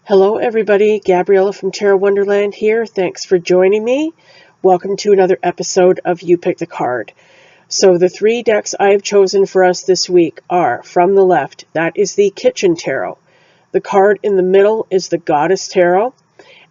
Hello everybody, Gabriella from Tarot Wonderland here. Thanks for joining me. Welcome to another episode of You Pick the Card. So the three decks I have chosen for us this week are, from the left, that is the Kitchentaro. The card in the middle is the Goddess Tarot,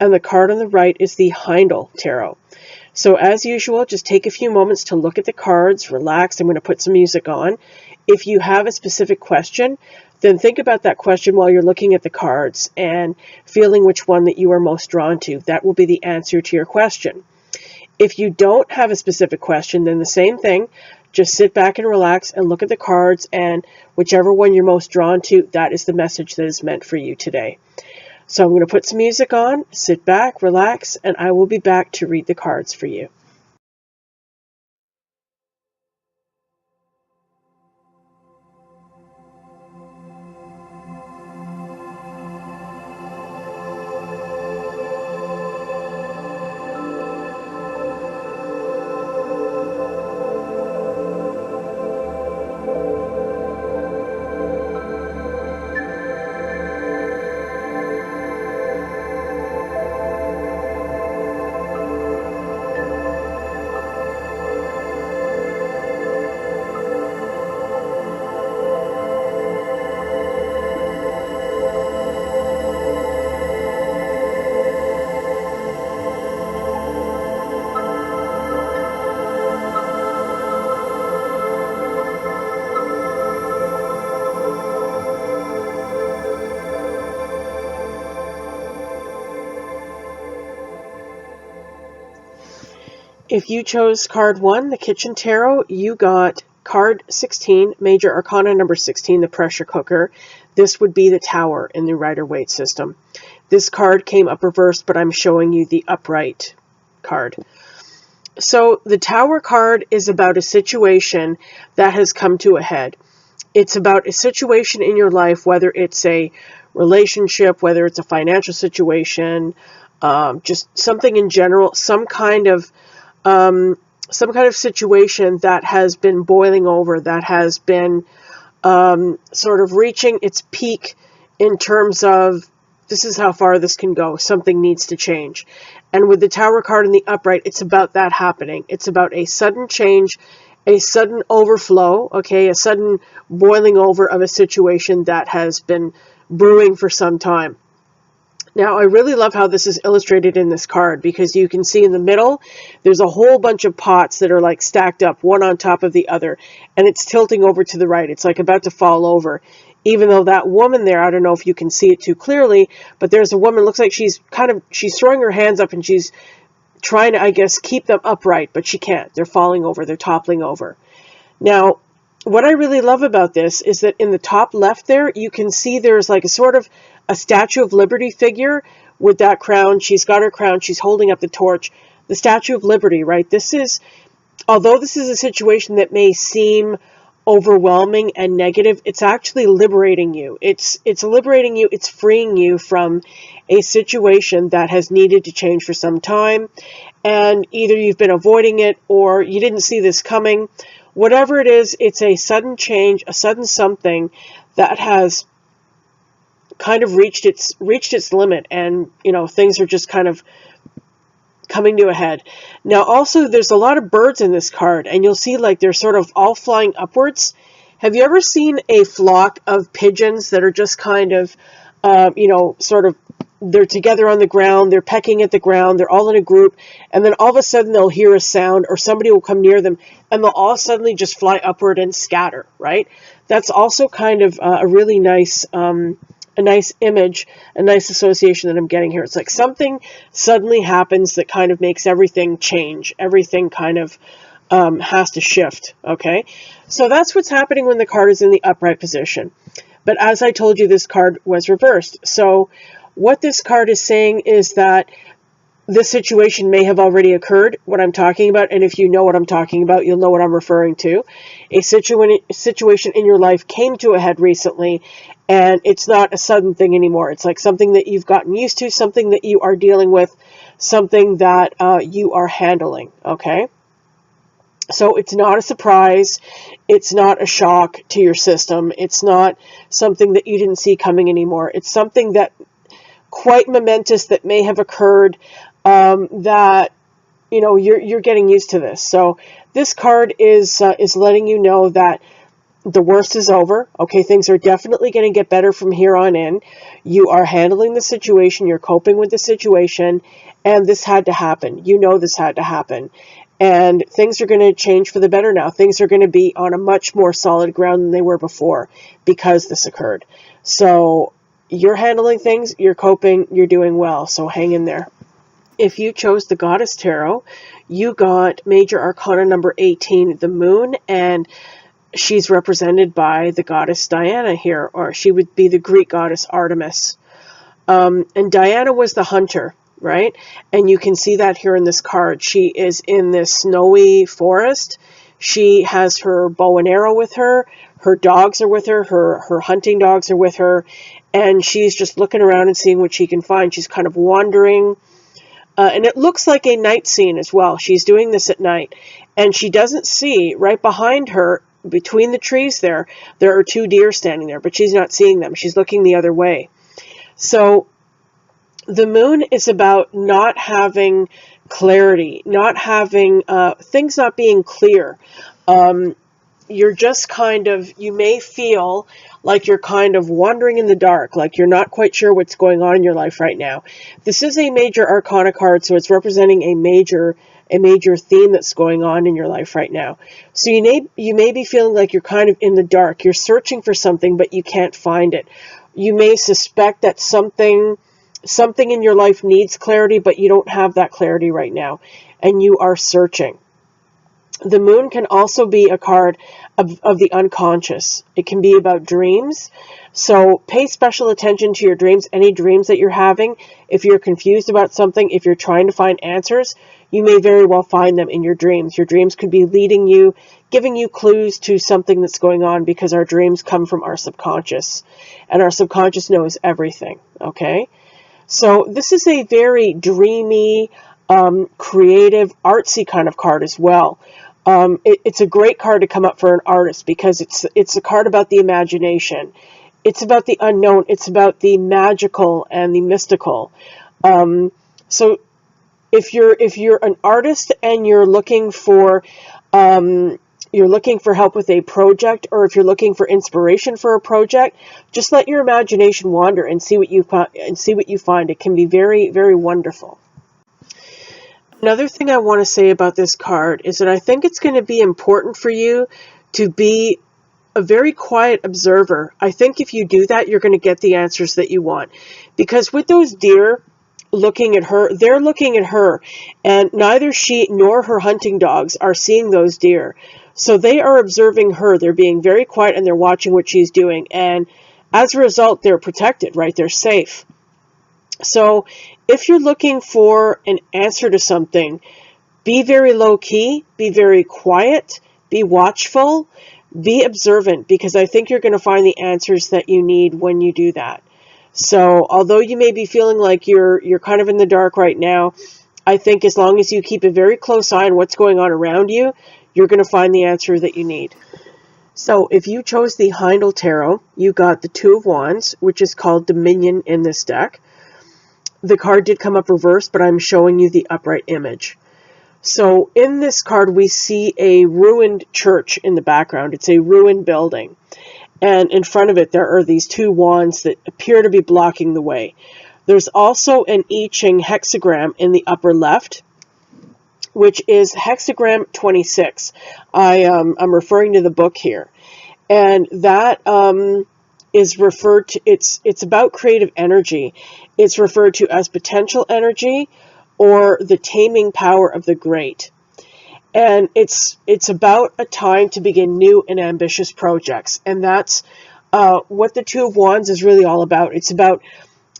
and the card on the right is the Heindel Tarot. So as usual, just take a few moments to look at the cards, relax. I'm going to put some music on. If you have a specific question, then think about that question while you're looking at the cards and feeling which one that you are most drawn to. That will be the answer to your question. If you don't have a specific question, then the same thing. Just sit back and relax and look at the cards, and whichever one you're most drawn to, that is the message that is meant for you today. So I'm going to put some music on, sit back, relax, and I will be back to read the cards for you. If you chose card 1, the Kitchentaro, you got card 16, Major Arcana number 16, the pressure cooker. This would be the Tower in the Rider-Waite system. This card came up reversed, but I'm showing you the upright card. So the Tower card is about a situation that has come to a head. It's about a situation in your life, whether it's a relationship, whether it's a financial situation, just something in general, some kind of situation that has been boiling over, that has been sort of reaching its peak in terms of this is how far this can go. Something needs to change. And with the Tower card in the upright, it's about that happening. It's about a sudden change, a sudden overflow, okay, a sudden boiling over of a situation that has been brewing for some time. Now, I really love how this is illustrated in this card, because you can see in the middle, there's a whole bunch of pots that are like stacked up, one on top of the other, and it's tilting over to the right. It's like about to fall over, even though that woman there, I don't know if you can see it too clearly, but there's a woman, looks like she's throwing her hands up and she's trying to, I guess, keep them upright, but she can't. They're falling over, they're toppling over. Now, what I really love about this is that in the top left there, you can see there's like a sort of a Statue of Liberty figure with that crown. She's got her crown. She's holding up the torch. The Statue of Liberty, right? Although this is a situation that may seem overwhelming and negative, it's actually liberating you. It's liberating you. It's freeing you from a situation that has needed to change for some time. And either you've been avoiding it or you didn't see this coming. Whatever it is, it's a sudden change, a sudden something that has kind of reached its limit, and things are just kind of coming to a head. Now also there's a lot of birds in this card, and you'll see like they're sort of all flying upwards. Have you ever seen a flock of pigeons that are just kind of they're together on the ground, they're pecking at the ground, they're all in a group, and then all of a sudden they'll hear a sound or somebody will come near them and they'll all suddenly just fly upward and scatter, right? That's also kind of a really nice a nice image, a nice association that I'm getting here. It's like something suddenly happens that kind of makes everything change. Everything kind of has to shift, okay? So that's what's happening when the card is in the upright position. But as I told you, this card was reversed. So what this card is saying is that this situation may have already occurred, what I'm talking about, and if you know what I'm talking about, you'll know what I'm referring to. A situation in your life came to a head recently, and it's not a sudden thing anymore. It's like something that you've gotten used to, something that you are dealing with, something that you are handling, okay? So it's not a surprise. It's not a shock to your system. It's not something that you didn't see coming anymore. It's something that quite momentous that may have occurred, that, you know, you're getting used to this. So this card is letting you know that the worst is over. Okay, things are definitely going to get better from here on in. You are handling the situation, you're coping with the situation, and this had to happen. You know this had to happen. And things are going to change for the better now. Things are going to be on a much more solid ground than they were before because this occurred. So you're handling things, you're coping, you're doing well. So hang in there. If you chose the Goddess Tarot, you got Major Arcana number 18, the Moon, and she's represented by the goddess Diana here, or she would be the Greek goddess Artemis. And Diana was the hunter, right? And you can see that here in this card. She is in this snowy forest. She has her bow and arrow with her. Her dogs are with her. Her hunting dogs are with her. And she's just looking around and seeing what she can find. She's kind of wandering. And it looks like a night scene as well. She's doing this at night. And she doesn't see right behind her, between the trees there are 2 deer standing there, but she's not seeing them. She's looking the other way. So the moon is about not having clarity, not having things not being clear. You're just kind of, you may feel like you're kind of wandering in the dark, like you're not quite sure what's going on in your life right now. This is a Major Arcana card, so it's representing a major theme that's going on in your life right now. So you may be feeling like you're kind of in the dark. You're searching for something, but you can't find it. You may suspect that something in your life needs clarity, but you don't have that clarity right now, and you are searching. The moon can also be a card of the unconscious. It can be about dreams. So pay special attention to your dreams, any dreams that you're having. If you're confused about something, if you're trying to find answers, you may very well find them in your dreams. Your dreams could be leading you, giving you clues to something that's going on, because our dreams come from our subconscious, and our subconscious knows everything, okay? So this is a very dreamy, creative, artsy kind of card as well. It's a great card to come up for an artist, because it's a card about the imagination. It's about the unknown. It's about the magical and the mystical. So if you're an artist and you're looking for help with a project, or if you're looking for inspiration for a project, just let your imagination wander and see what you find. It can be very, very wonderful. Another thing I want to say about this card is that I think it's going to be important for you to be a very quiet observer. I think if you do that, you're going to get the answers that you want. Because with those deer looking at her, they're looking at her, and neither she nor her hunting dogs are seeing those deer. So they are observing her. They're being very quiet, and they're watching what she's doing. And as a result, they're protected, right? They're safe. So if you're looking for an answer to something, be very low key, be very quiet, be watchful, be observant, because I think you're going to find the answers that you need when you do that. So although you may be feeling like you're kind of in the dark right now, I think as long as you keep a very close eye on what's going on around you, you're going to find the answer that you need. So if you chose the Heindel Tarot, you got the 2 of Wands, which is called Dominion in this deck. The card did come up reversed, but I'm showing you the upright image. So in this card, we see a ruined church in the background. It's a ruined building. And in front of it, there are these 2 wands that appear to be blocking the way. There's also an I Ching hexagram in the upper left, which is hexagram 26. I'm referring to the book here. And that is referred to, it's about creative energy. It's referred to as potential energy, or the taming power of the great. And it's about a time to begin new and ambitious projects. And that's what the 2 of Wands is really all about. It's about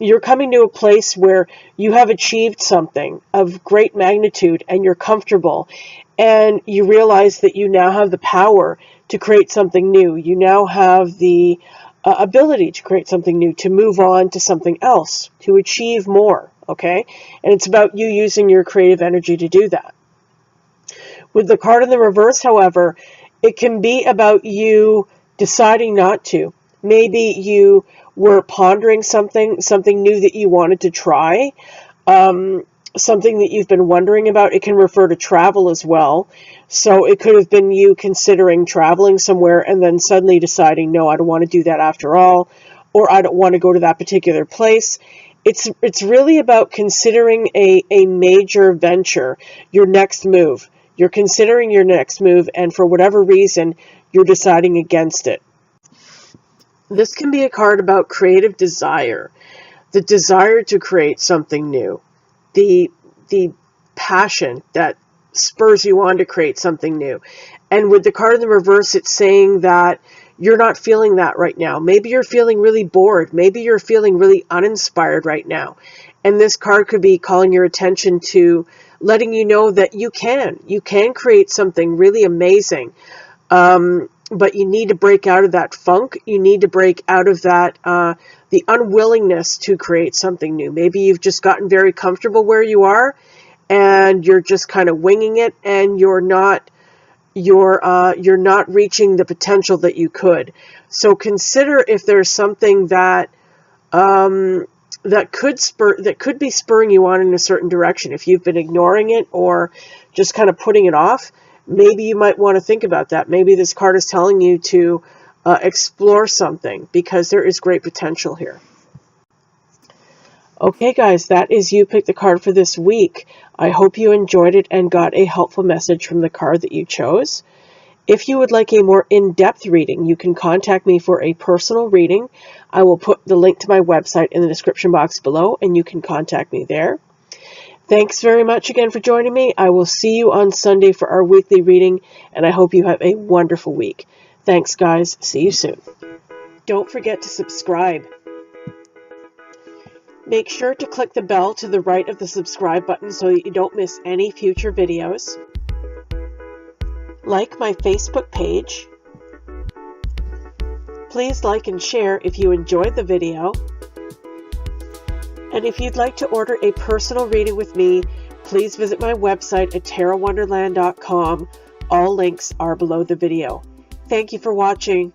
you're coming to a place where you have achieved something of great magnitude, and you're comfortable, and you realize that you now have the power to create something new. You now have the ability to create something new, to move on to something else, to achieve more, okay? And it's about you using your creative energy to do that. With the card in the reverse, however, it can be about you deciding not to. Maybe you were pondering something new that you wanted to try, something that you've been wondering about. It can refer to travel as well. So it could have been you considering traveling somewhere and then suddenly deciding, no, I don't want to do that after all, or I don't want to go to that particular place. It's really about considering a major venture, your next move. You're considering your next move, and for whatever reason, you're deciding against it. This can be a card about creative desire, the desire to create something new, the passion that spurs you on to create something new. And with the card in the reverse, it's saying that you're not feeling that right now. Maybe you're feeling really bored. Maybe you're feeling really uninspired right now. And this card could be calling your attention to letting you know that you can create something really amazing. But you need to break out of that funk. You need to break out of that, the unwillingness to create something new. Maybe you've just gotten very comfortable where you are and you're just kind of winging it, and you're not reaching the potential that you could. So consider if there's something that could be spurring you on in a certain direction. If you've been ignoring it or just kind of putting it off, maybe you might want to think about that. Maybe this card is telling you to explore something, because there is great potential here. Okay, guys, that is You Pick the Card for this week. I hope you enjoyed it and got a helpful message from the card that you chose. If you would like a more in-depth reading, you can contact me for a personal reading. I will put the link to my website in the description box below, and you can contact me there. Thanks very much again for joining me. I will see you on Sunday for our weekly reading, and I hope you have a wonderful week. Thanks, guys. See you soon. Don't forget to subscribe. Make sure to click the bell to the right of the subscribe button so that you don't miss any future videos. Like my Facebook page. Please like and share if you enjoyed the video. And if you'd like to order a personal reading with me, please visit my website at tarotwonderland.com. All links are below the video. Thank you for watching.